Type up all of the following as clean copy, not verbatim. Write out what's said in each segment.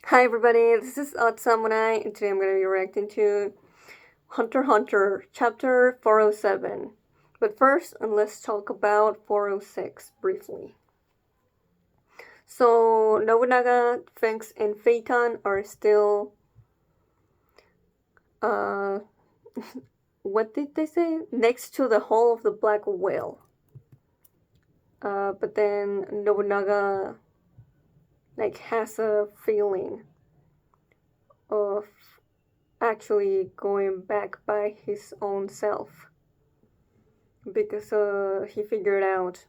Hi everybody, this is Odd Samurai, and today I'm going to be reacting to Hunter x Hunter, chapter 407. But first, let's talk about 406 briefly. So, Nobunaga, Finks, and Phaeton are still, uh, what did they say? Next to the hull of the Black Whale. But then Nobunaga, has a feeling of actually going back by his own self because he figured out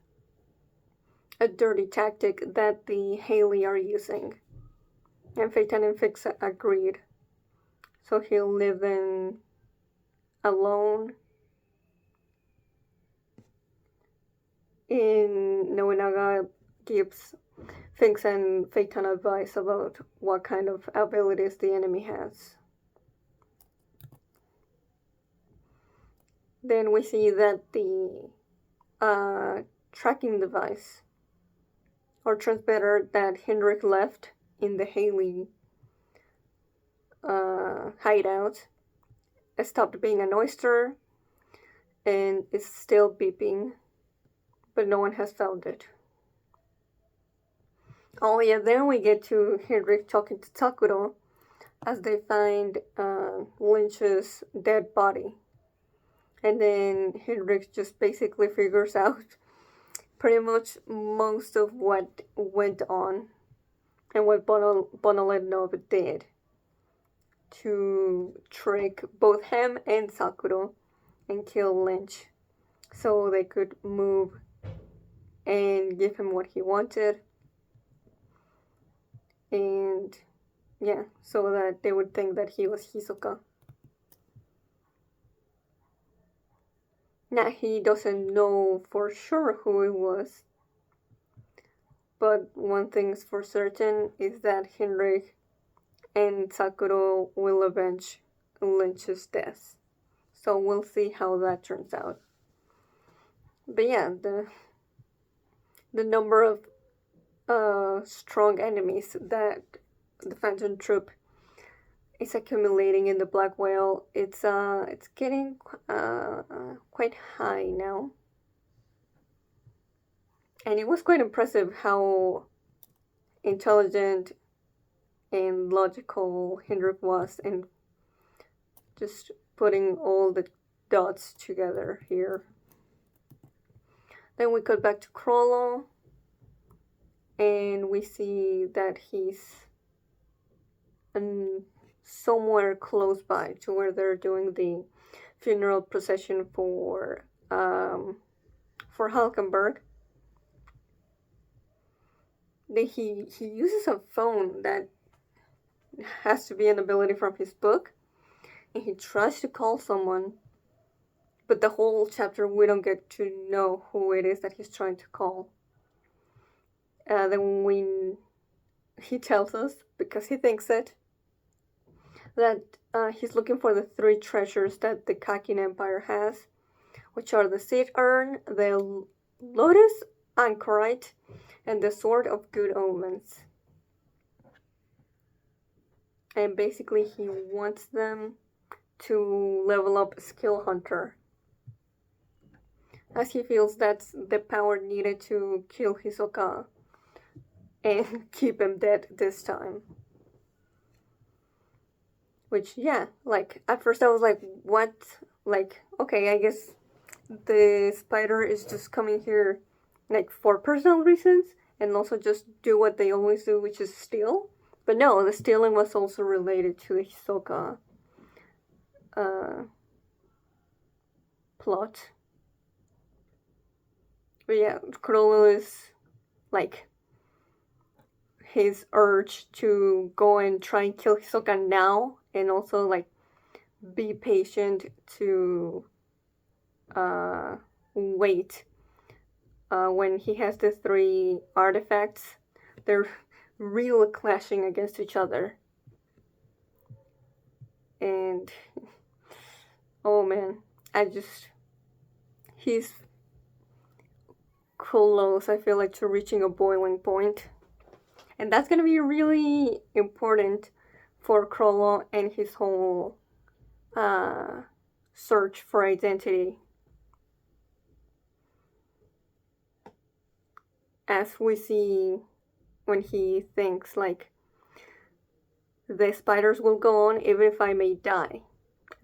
a dirty tactic that the Haley are using. And Phaeton and Fix agreed. So he'll live in alone in Nobunaga gives Fix and Phaeton advice about what kind of abilities the enemy has. Then we see that the tracking device or transmitter that Hendrik left in the Haley hideout stopped being an oyster and is still beeping, but no one has found it. Oh yeah, then we get to Hendrik talking to Takuro as they find Lynch's dead body. And then Hendrik just basically figures out pretty much most of what went on and what Bonoletnov did to trick both him and Sakuro and kill Lynch so they could move and give him what he wanted. And yeah, so that they would think that he was Hisoka. Now he doesn't know for sure who it was, but one thing's for certain is that Henrik and Sakuro will avenge Lynch's death. So we'll see how that turns out. But yeah, the number of strong enemies that the Phantom Troop is accumulating in the Black Whale, it's getting quite high now. And it was quite impressive how intelligent and logical Hendrik was in just putting all the dots together here. Then we cut back to Krollo, and we see that he's somewhere close by to where they're doing the funeral procession for Halkenberg. Then he uses a phone that has to be an ability from his book, and he tries to call someone, but the whole chapter we don't get to know who it is that he's trying to call. Then he tells us, because he thinks it, that he's looking for the three treasures that the Kakin Empire has, which are the Seed Urn, the Lotus Anchorite, and the Sword of Good Omens. And basically he wants them to level up Skill Hunter, as he feels that's the power needed to kill Hisoka and keep him dead this time. Which, yeah, at first I was like, what? Okay, I guess the spider is just coming here, for personal reasons, and also just do what they always do, which is steal. But no, the stealing was also related to the Hisoka plot. But yeah, Kurolo is, his urge to go and try and kill Hisoka now, and also, be patient to wait when he has the three artifacts. They're real clashing against each other. And oh man, he's close, I feel like, to reaching a boiling point. And that's gonna be really important for Crollo and his whole uh, search for identity. As we see when he thinks like, the spiders will go on even if I may die.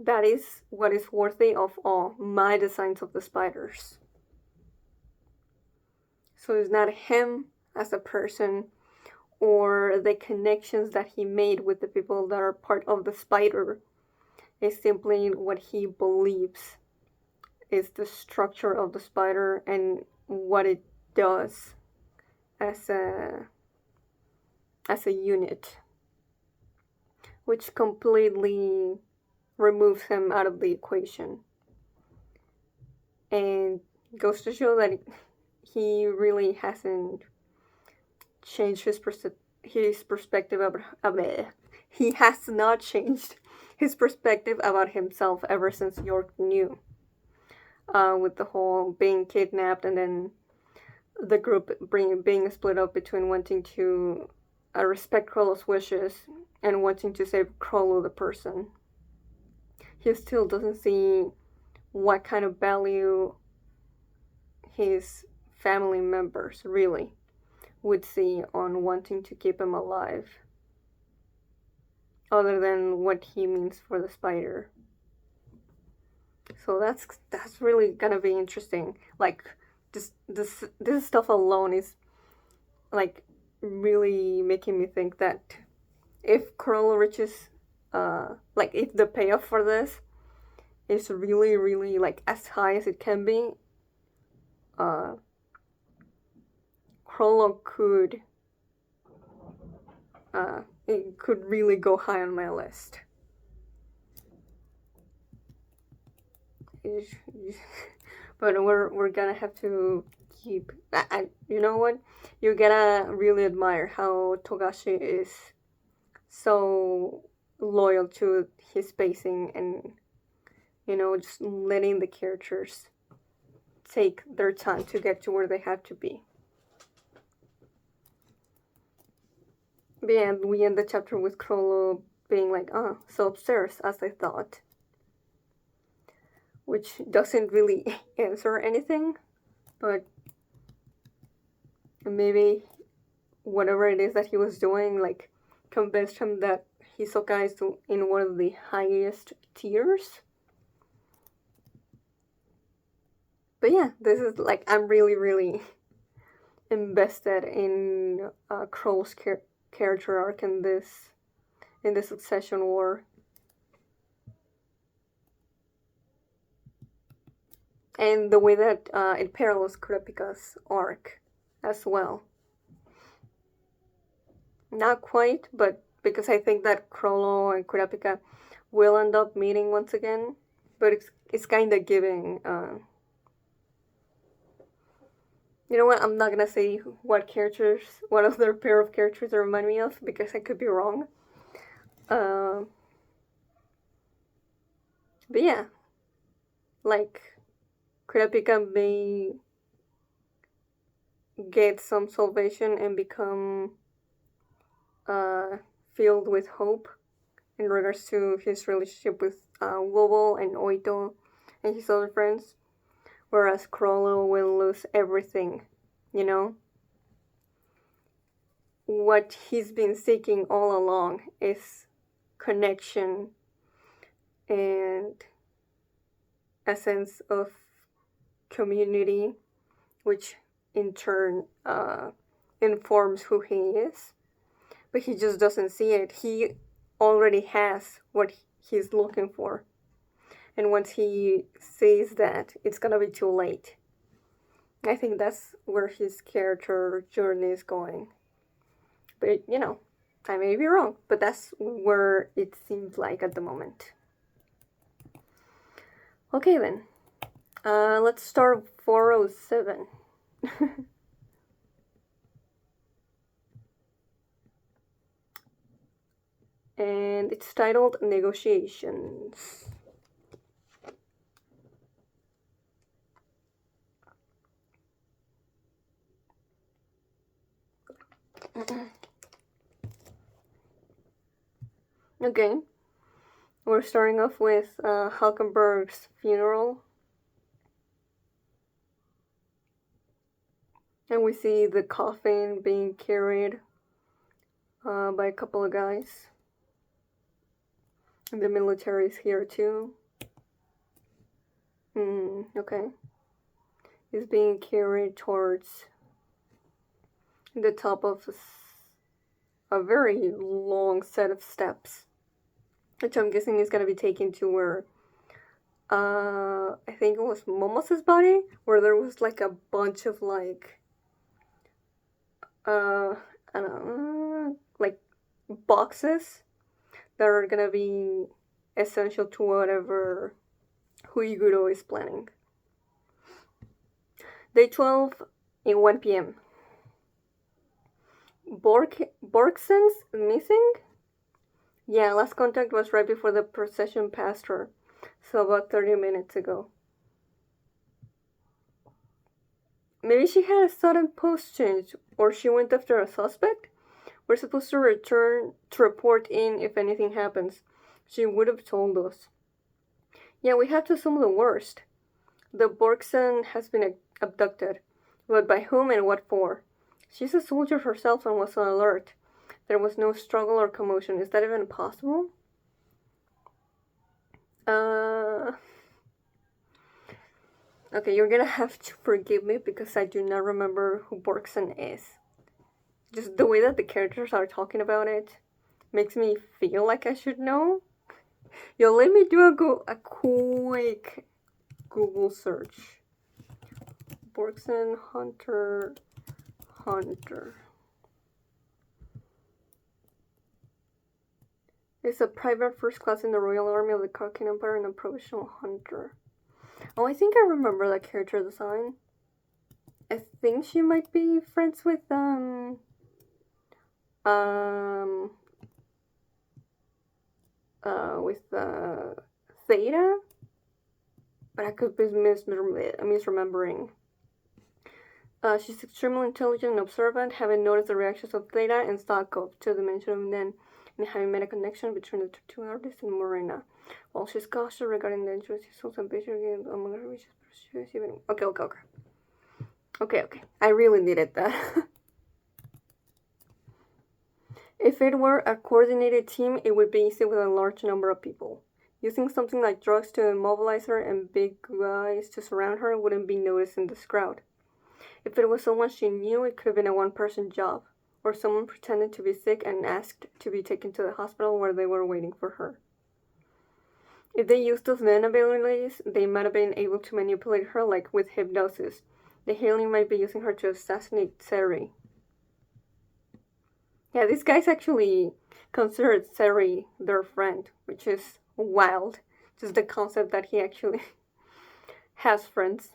That is what is worthy of all my designs of the spiders. So it's not him as a person or the connections that he made with the people that are part of the spider. It's simply what he believes is the structure of the spider and what it does as a unit, which completely removes him out of the equation and goes to show that he really hasn't changed his perspective about he has not changed his perspective about himself ever since York knew, with the whole being kidnapped and then the group being split up between wanting to respect Crollo's wishes and wanting to save Crollo the person. He still doesn't see what kind of value his family members really would see on wanting to keep him alive, other than what he means for the spider. So that's really gonna be interesting. Like this stuff alone is like really making me think that if Crollo reaches like if the payoff for this is really really like as high as it can be, Crollo it could really go high on my list. But we're gonna have to keep. You know what? You gotta really admire how Togashi is so loyal to his pacing and just letting the characters take their time to get to where they have to be. But yeah, we end the chapter with Crollo being like, so upstairs as I thought. Which doesn't really answer anything, but maybe whatever it is that he was doing, like, convinced him that Hisoka is in one of the highest tiers. But yeah, this is like, I'm really, really invested in Crow's character arc in this Succession War. And the way that it parallels Kurapika's arc as well. Not quite, but because I think that Crollo and Kurapika will end up meeting once again, but it's kind of giving. You know what? I'm not gonna say what other pair of characters they remind me of because I could be wrong. But yeah, like Kurapika may get some salvation and become filled with hope in regards to his relationship with Wobble and Oito and his other friends, whereas Crollo will lose everything, you know? What he's been seeking all along is connection and a sense of community, which in turn informs who he is. But he just doesn't see it. He already has what he's looking for. And once he sees that, it's gonna be too late. I think that's where his character journey is going. But, I may be wrong, but that's where it seems like at the moment. Okay then. Let's start 407. And it's titled Negotiations. Okay, we're starting off with Halkenberg's funeral. And we see the coffin being carried by a couple of guys. And the military's here too. Okay. It's being carried towards the top of a very long set of steps, which I'm guessing is gonna be taken to where I think it was Momos's body, where there was like a bunch of like I don't know, like boxes that are gonna be essential to whatever Huiguro is planning. Day 12 in 1 p.m. Borgsen's missing? Yeah, last contact was right before the procession passed her, so about 30 minutes ago. Maybe she had a sudden post change, or she went after a suspect? We're supposed to return to report in if anything happens. She would have told us. Yeah, we have to assume the worst. The Borgsen has been abducted. But by whom and what for? She's a soldier herself and was on alert. There was no struggle or commotion. Is that even possible? Okay, you're gonna have to forgive me because I do not remember who Borgsen is. Just the way that the characters are talking about it makes me feel like I should know. Yo, let me do a quick Google search. Borgsen Hunter. Is a private first class in the Royal Army of the Khakin Empire and a professional hunter. Oh, I think I remember that character design. I think she might be friends with Theta, but I could be misremembering. She's extremely intelligent and observant, having noticed the reactions of Theta and Stalkov to the mention of Nen, and having made a connection between the two artists and Morena. While she's cautious regarding the interest, she's also ambitious among her wishes, even. Okay. I really needed that. If it were a coordinated team, it would be easy with a large number of people. Using something like drugs to immobilize her and big guys to surround her wouldn't be noticed in this crowd. If it was someone she knew, it could have been a one-person job, or someone pretended to be sick and asked to be taken to the hospital where they were waiting for her. If they used those men abilities, they might have been able to manipulate her like with hypnosis. The healing might be using her to assassinate Tserri. Yeah, these guys actually considered Tserri their friend, which is wild. Just the concept that he actually has friends.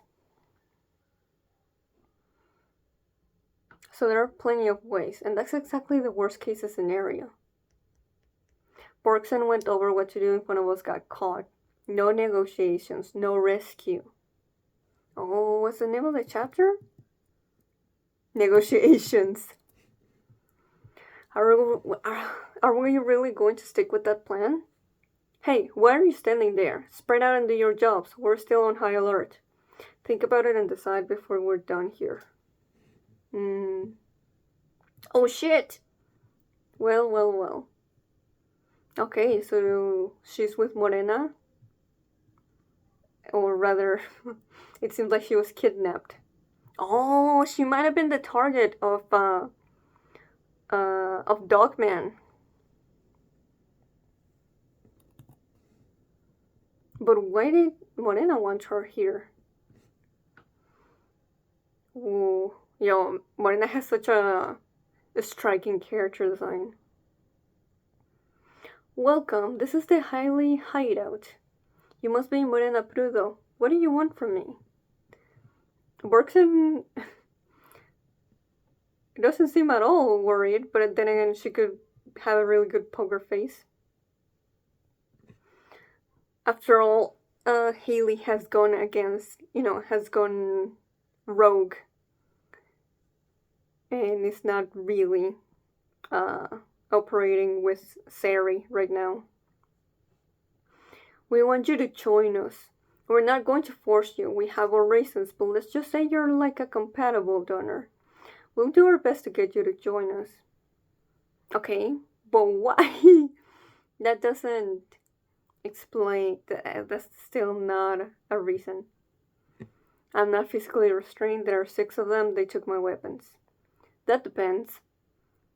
So there are plenty of ways, and that's exactly the worst case scenario. Borgsen went over what to do if one of us got caught. No negotiations, no rescue. Oh, what's the name of the chapter? Negotiations. Are we really going to stick with that plan? Hey, why are you standing there? Spread out and do your jobs. We're still on high alert. Think about it and decide before we're done here. Oh shit! Well. Okay, so she's with Morena? Or rather, it seems like she was kidnapped. Oh, she might have been the target of Dogman. But why did Morena want her here? Ooh, yo, Morena has such a striking character design. Welcome, this is the Highly Hideout. You must be Morena Prudo. What do you want from me? Borgsen doesn't seem at all worried, but then again, she could have a really good poker face. After all, Haley has gone rogue. And is not really a operating with Tserri right now. We want you to join us. We're not going to force you. We have our reasons, but let's just say you're like a compatible donor. We'll do our best to get you to join us. Okay, but why? That doesn't explain. That's still not a reason. I'm not physically restrained. There are 6 of them. They took my weapons. That depends.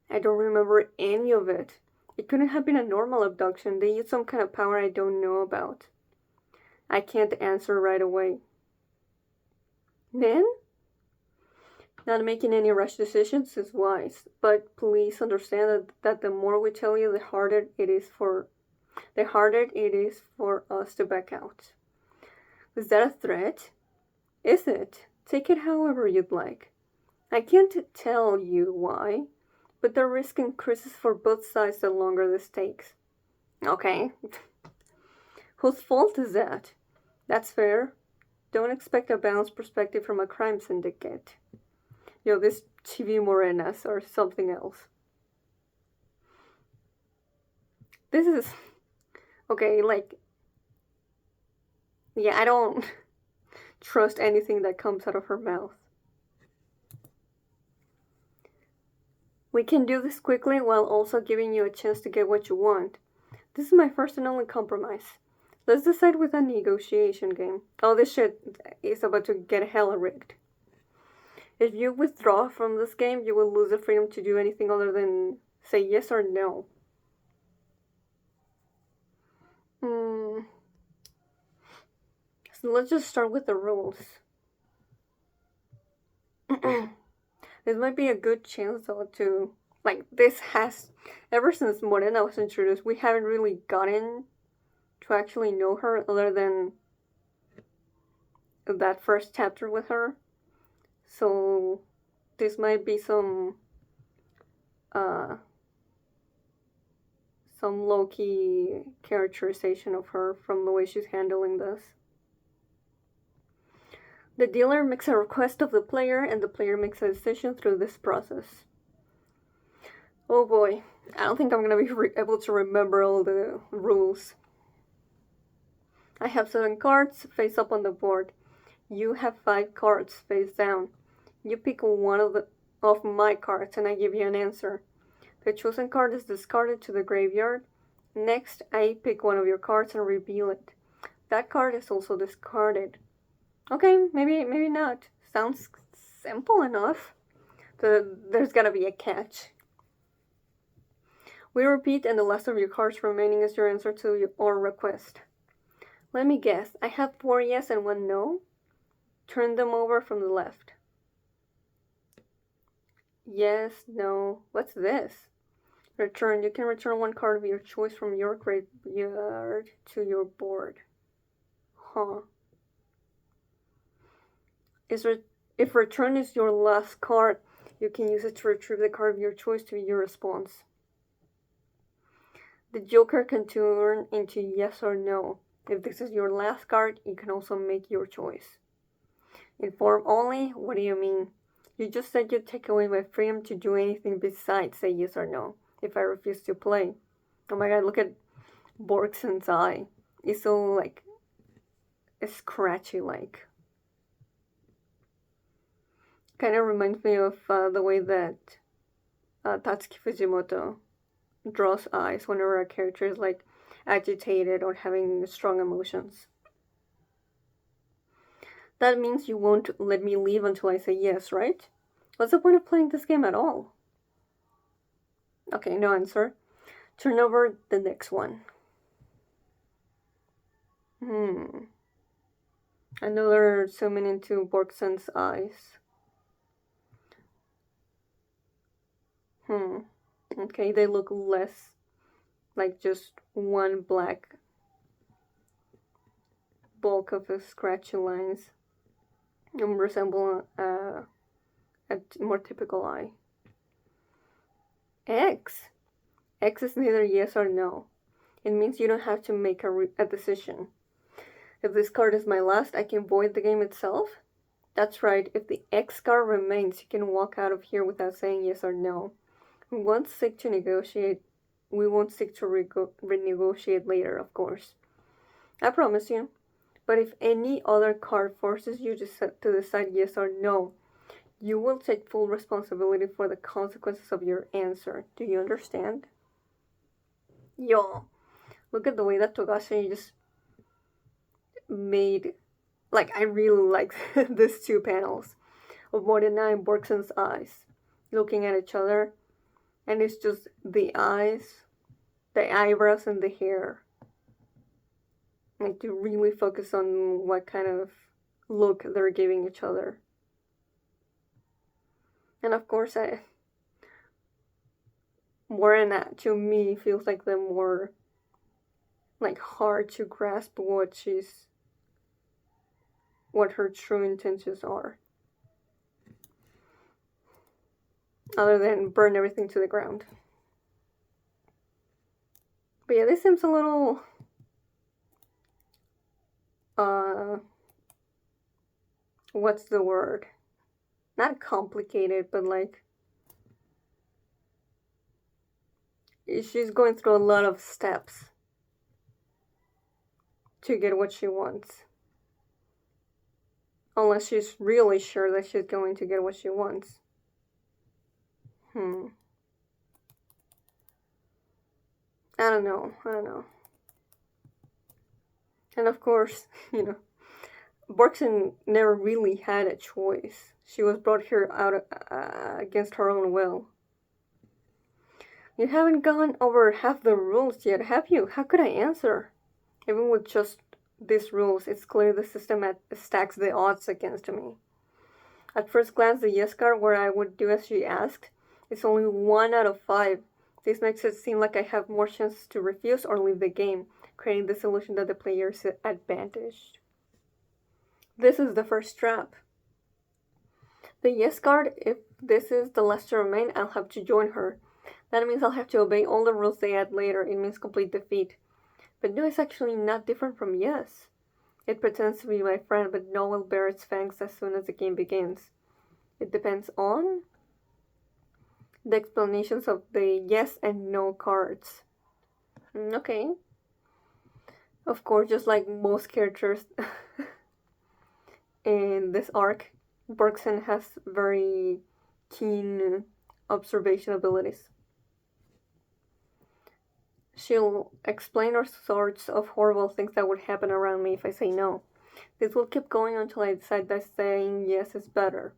I don't remember any of it. It couldn't have been a normal abduction. They used some kind of power I don't know about. I can't answer right away. Then? Not making any rash decisions is wise, but please understand that the more we tell you, the harder it is for us to back out. Is that a threat? Is it? Take it however you'd like. I can't tell you why, but the risk increases for both sides the longer this takes. Okay. Whose fault is that? That's fair. Don't expect a balanced perspective from a crime syndicate. This TV Morenas or something else. This is... Okay, I don't trust anything that comes out of her mouth. We can do this quickly while also giving you a chance to get what you want. This is my first and only compromise. Let's decide with a negotiation game. Oh, this shit is about to get hella rigged. If you withdraw from this game, you will lose the freedom to do anything other than say yes or no. So let's just start with the rules. This might be a good chance though to, ever since Morena was introduced, we haven't really gotten to actually know her other than that first chapter with her. So this might be some low-key characterization of her from the way she's handling this. The dealer makes a request of the player, and the player makes a decision through this process. Oh boy, I don't think I'm gonna be able to remember all the rules. I have 7 cards face up on the board. You have 5 cards face down. You pick one of my cards and I give you an answer. The chosen card is discarded to the graveyard. Next, I pick one of your cards and reveal it. That card is also discarded. Okay, maybe not. Sounds simple enough. There's gotta be a catch. We repeat, and the last of your cards remaining is your answer to our request. Let me guess. I have 4 yes and 1 no. Turn them over from the left. Yes, no. What's this? Return. You can return 1 card of your choice from your graveyard to your board. Huh. If return is your last card, you can use it to retrieve the card of your choice to your response. The joker can turn into yes or no. If this is your last card, you can also make your choice. Inform only? What do you mean? You just said you'd take away my freedom to do anything besides say yes or no if I refuse to play. Oh my god, look at Borgson's eye. It's so, scratchy, Kind of reminds me of the way that Tatsuki Fujimoto draws eyes whenever a character is, agitated or having strong emotions. That means you won't let me leave until I say yes, right? What's the point of playing this game at all? Okay, no answer. Turn over the next one. Another zooming into Borgson's eyes. Okay, they look less like just one black bulk of scratchy lines and resemble a more typical eye. X. X is neither yes or no. It means you don't have to make a decision. If this card is my last, I can void the game itself? That's right, if the X card remains, you can walk out of here without saying yes or no. We won't seek to negotiate we won't seek to renegotiate later, of course. I promise you. But if any other card forces you to decide yes or no, you will take full responsibility for the consequences of your answer. Do you understand? Yo, look at the way that Togashi just made. Like, I really like these two panels of Morena and Borkson's eyes looking at each other, and it's just the eyes, the eyebrows, and the hair. Like, to really focus on what kind of look they're giving each other. And of course, Morena to me feels like the more like hard to grasp what her true intentions are. Other than burn everything to the ground. But yeah, this seems a little what's the word? Not complicated, but like she's going through a lot of steps to get what she wants. Unless she's really sure that she's going to get what she wants. I don't know. And of course, Borkson never really had a choice. She was brought here out against her own will. You haven't gone over half the rules yet, have you? How could I answer? Even with just these rules, it's clear the system stacks the odds against me. At first glance, the yes card, where I would do as she asked, is only 1 out of 5. This makes it seem like I have more chances to refuse or leave the game, creating this illusion that the player is advantaged. This is the first trap. The yes card, if this is the last to remain, I'll have to join her. That means I'll have to obey all the rules they add later. It means complete defeat. But no is actually not different from yes. It pretends to be my friend, but no will bear its fangs as soon as the game begins. It depends on the explanations of the yes and no cards. Okay. Of course, just like most characters in this arc, Bergson has very keen observation abilities. She'll explain all sorts of horrible things that would happen around me if I say no. This will keep going until I decide that saying yes is better.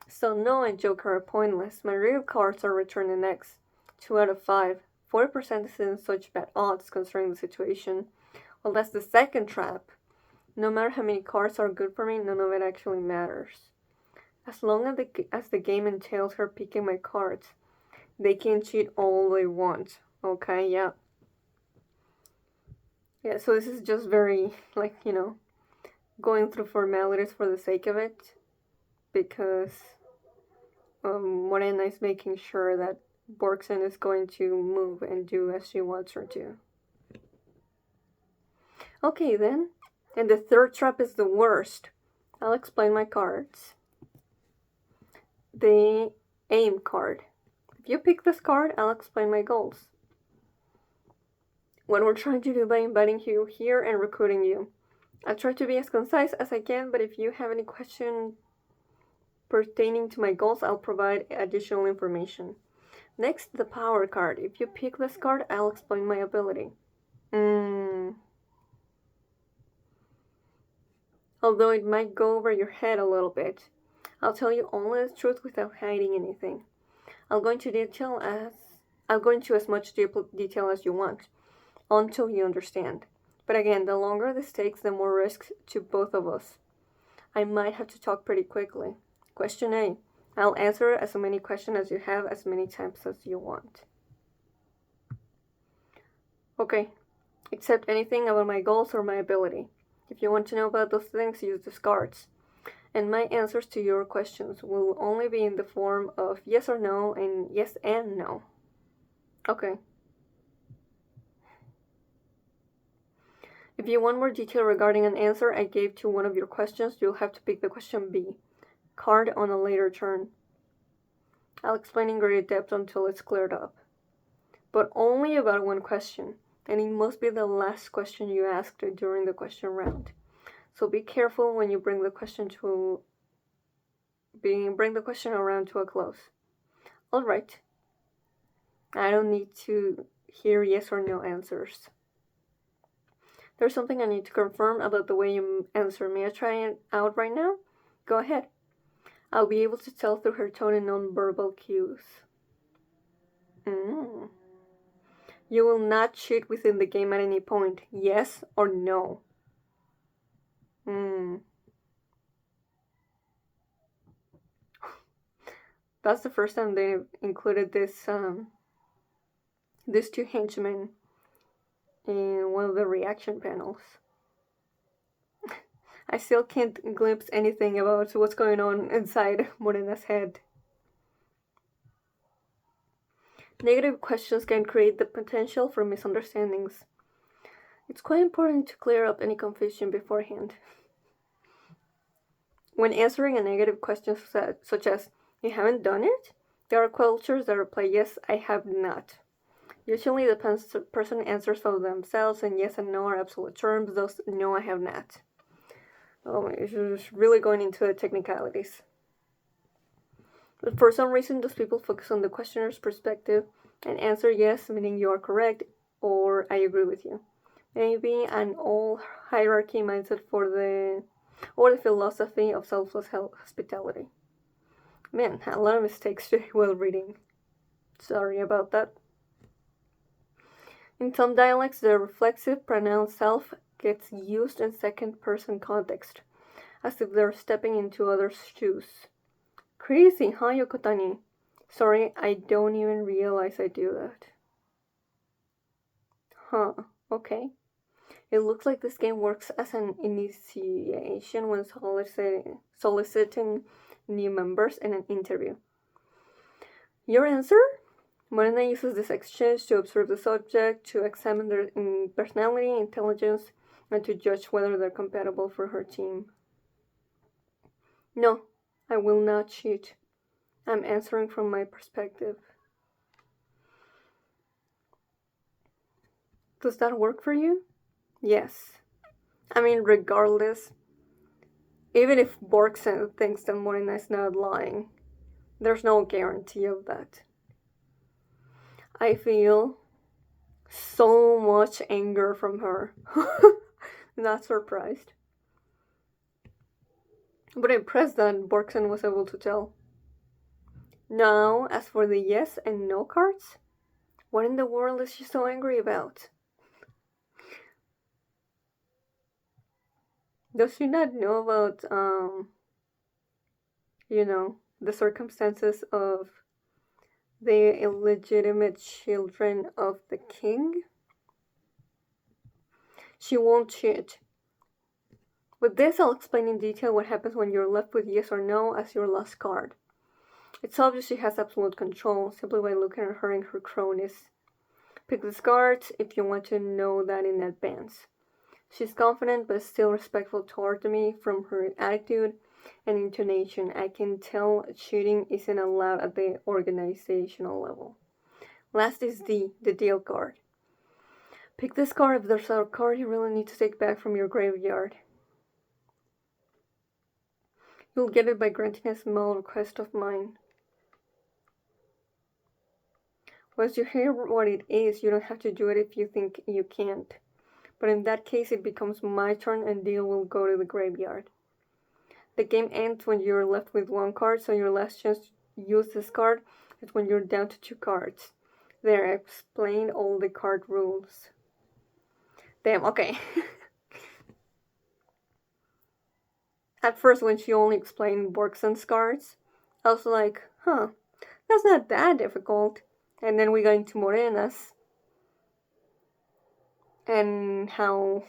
So no and Joker are pointless. My real cards are returned in X. 2 out of 5. 40% isn't such bad odds considering the situation. Well, that's the second trap. No matter how many cards are good for me, none of it actually matters. As long as the game entails her picking my cards, they can cheat all they want. Okay, yeah. Yeah, so this is just very, going through formalities for the sake of it. Because Morena is making sure that Borkson is going to move and do as she wants her to. Okay, then. And the third trap is the worst. I'll explain my cards. The aim card. If you pick this card, I'll explain my goals. What we're trying to do by inviting you here and recruiting you. I'll try to be as concise as I can, but if you have any question pertaining to my goals, I'll provide additional information. Next, the power card. If you pick this card, I'll explain my ability. Although it might go over your head a little bit, I'll tell you only the truth without hiding anything. I'll go into as much detail as you want, until you understand. But again, the longer this takes, the more risks to both of us. I might have to talk pretty quickly. Question A. I'll answer as many questions as you have, as many times as you want. Okay. Except anything about my goals or my ability. If you want to know about those things, use these cards. And my answers to your questions will only be in the form of yes or no and yes and no. Okay. If you want more detail regarding an answer I gave to one of your questions, you'll have to pick the question B. Card on a later turn. I'll explain in greater depth until it's cleared up. but only about one question, and it must be the last question you asked during the question round. So be careful when you bring the question around to a close. All right. I don't need to hear yes or no answers. There's something I need to confirm about the way you answer. May I try it out right now? Go ahead. I'll be able to tell through her tone and nonverbal cues. You will not cheat within the game at any point. Yes or no? That's the first time they included these two henchmen in one of the reaction panels. I still can't glimpse anything about what's going on inside Morena's head. Negative questions can create the potential for misunderstandings. It's quite important to clear up any confusion beforehand. When answering a negative question such as, you haven't done it? There are cultures that reply, yes, I have not. Usually the person answers for themselves, and yes and no are absolute terms, thus, no, I have not. Oh, it's just really going into the technicalities. But for some reason, those people focus on the questioner's perspective and answer yes, meaning you are correct, or I agree with you. Maybe an old hierarchy mindset or the philosophy of selfless hospitality. Man, a lot of mistakes while reading. Sorry about that. In some dialects, the reflexive pronoun self gets used in second-person context, as if they're stepping into others' shoes. Crazy, huh, Yokotani? Sorry, I don't even realize I do that. Huh, okay. It looks like this game works as an initiation when soliciting new members in an interview. Your answer? Morena uses this exchange to observe the subject, to examine their personality, intelligence, and to judge whether they're compatible for her team. No, I will not cheat. I'm answering from my perspective. Does that work for you? Yes. I mean, regardless, even if Borksen thinks that Morena is not lying, there's no guarantee of that. I feel so much anger from her. Not surprised. But impressed that Borksen was able to tell. Now, as for the yes and no cards, what in the world is she so angry about? Does she not know about, the circumstances of the illegitimate children of the king? She won't cheat. With this, I'll explain in detail what happens when you're left with yes or no as your last card. It's obvious she has absolute control simply by looking at her and her cronies. Pick this card if you want to know that in advance. She's confident but still respectful toward me from her attitude and intonation. I can tell cheating isn't allowed at the organizational level. Last is the deal card. Pick this card if there's a card you really need to take back from your graveyard. You'll get it by granting a small request of mine. Once you hear what it is, you don't have to do it if you think you can't. But in that case, it becomes my turn and deal will go to the graveyard. The game ends when you're left with one card, so your last chance to use this card is when you're down to 2 cards. There, I explained all the card rules. Damn, okay. At first, when she only explained Borksen's cards, I was like, that's not that difficult. And then we got into Morena's. And how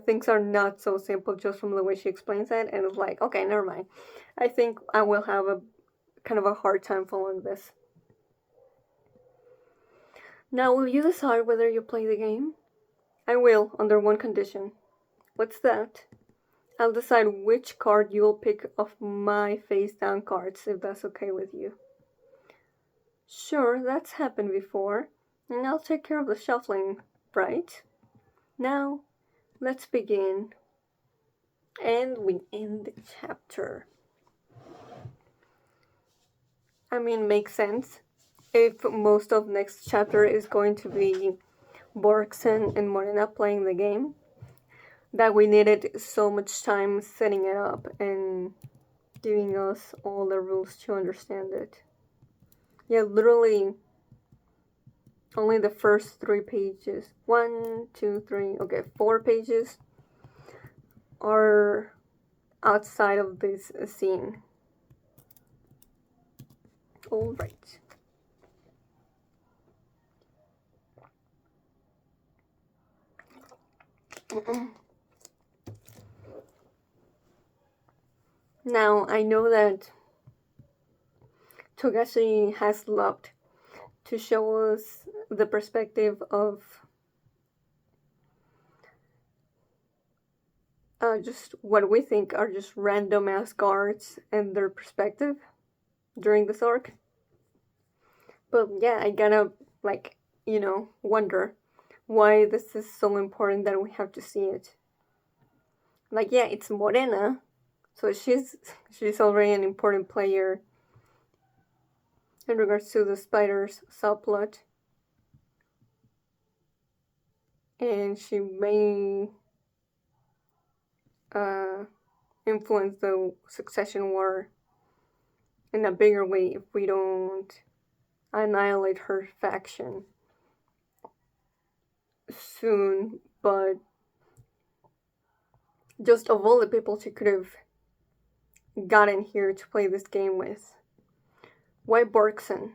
things are not so simple just from the way she explains it. And it's like, okay, never mind. I think I will have a kind of a hard time following this. Now, will you decide whether you play the game? I will, under one condition. What's that? I'll decide which card you'll pick of my face-down cards, if that's okay with you. Sure, that's happened before, and I'll take care of the shuffling, right? Now, let's begin. And we end the chapter. I mean, makes sense. If most of next chapter is going to be Borksen and Morena playing the game, that we needed so much time setting it up and giving us all the rules to understand it. Yeah, literally only the first 3 pages. 1, 2, 3, okay, 4 pages are outside of this scene. Alright. Now, I know that Togashi has loved to show us the perspective of just what we think are just random ass guards and their perspective during this arc. But yeah, I gotta, like, wonder why this is so important that we have to see it. Like, yeah, it's Morena, so she's already an important player in regards to the spiders subplot, and she may influence the succession war in a bigger way if we don't annihilate her faction soon. But just of all the people she could have gotten here to play this game with, why Borkson?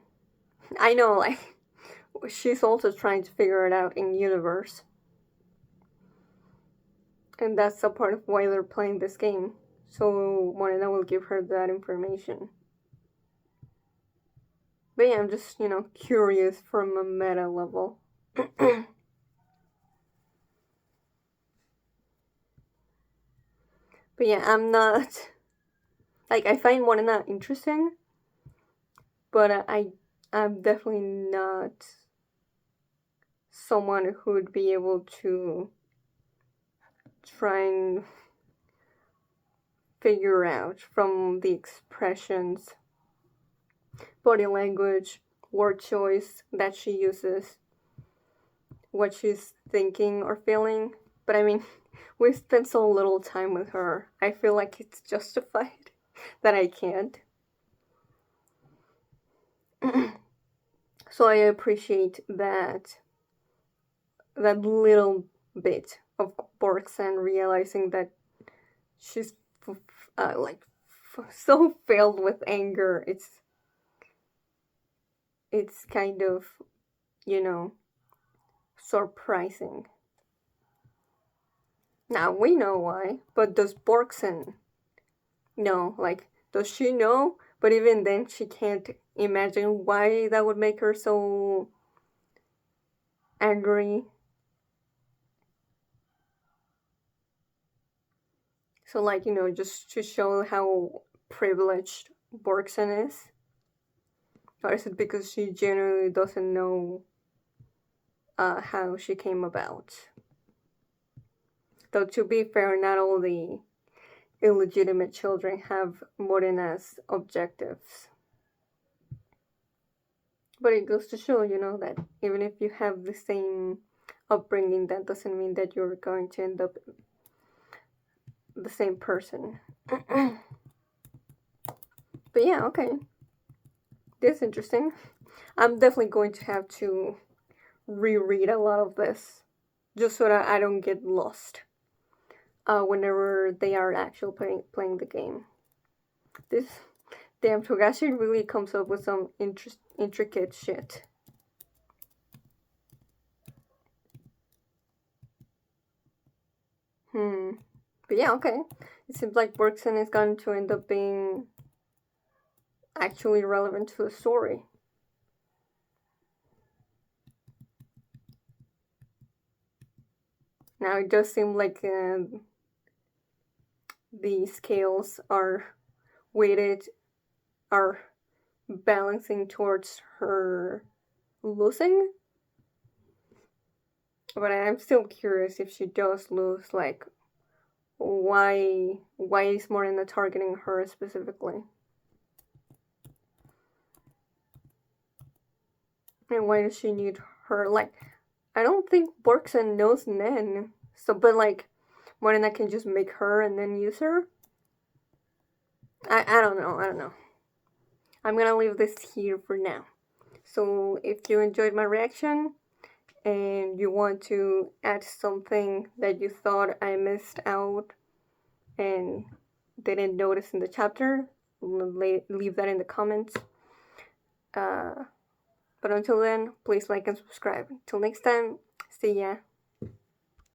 I know, like, she's also trying to figure it out in universe, and that's a part of why they're playing this game. So Morena will give her that information. But yeah, I'm just, curious from a meta level. But yeah, I'm not. Like, I find Morena interesting, but I'm definitely not someone who would be able to try and figure out from the expressions, body language, word choice that she uses, what she's thinking or feeling. But I mean, we spent so little time with her. I feel like it's justified that I can't. So I appreciate that little bit of Borksen realizing that she's like so filled with anger. It's kind of, you know, surprising. Now we know why, but does Borksen know? Like, does she know? But even then, she can't imagine why that would make her so angry. So, like, just to show how privileged Borksen is? Or is it because she genuinely doesn't know how she came about? Though, to be fair, not all the illegitimate children have Morena's objectives. But it goes to show, that even if you have the same upbringing, that doesn't mean that you're going to end up the same person. But yeah, okay. This is interesting. I'm definitely going to have to reread a lot of this just so that I don't get lost whenever they are actually playing the game. This damn Togashi really comes up with some intricate shit. But yeah, okay. It seems like Bergson is going to end up being actually relevant to the story. Now it does seem like the scales are weighted, are balancing towards her losing. But I'm still curious if she does lose, like, why is Morena targeting her specifically? And why does she need her? Like, I don't think Borkson knows Nen. So, but like, Morena can just make her and then use her? I don't know. I don't know. I'm gonna leave this here for now. So, if you enjoyed my reaction and you want to add something that you thought I missed out and didn't notice in the chapter, leave that in the comments. But until then, please like and subscribe. Till next time, see ya.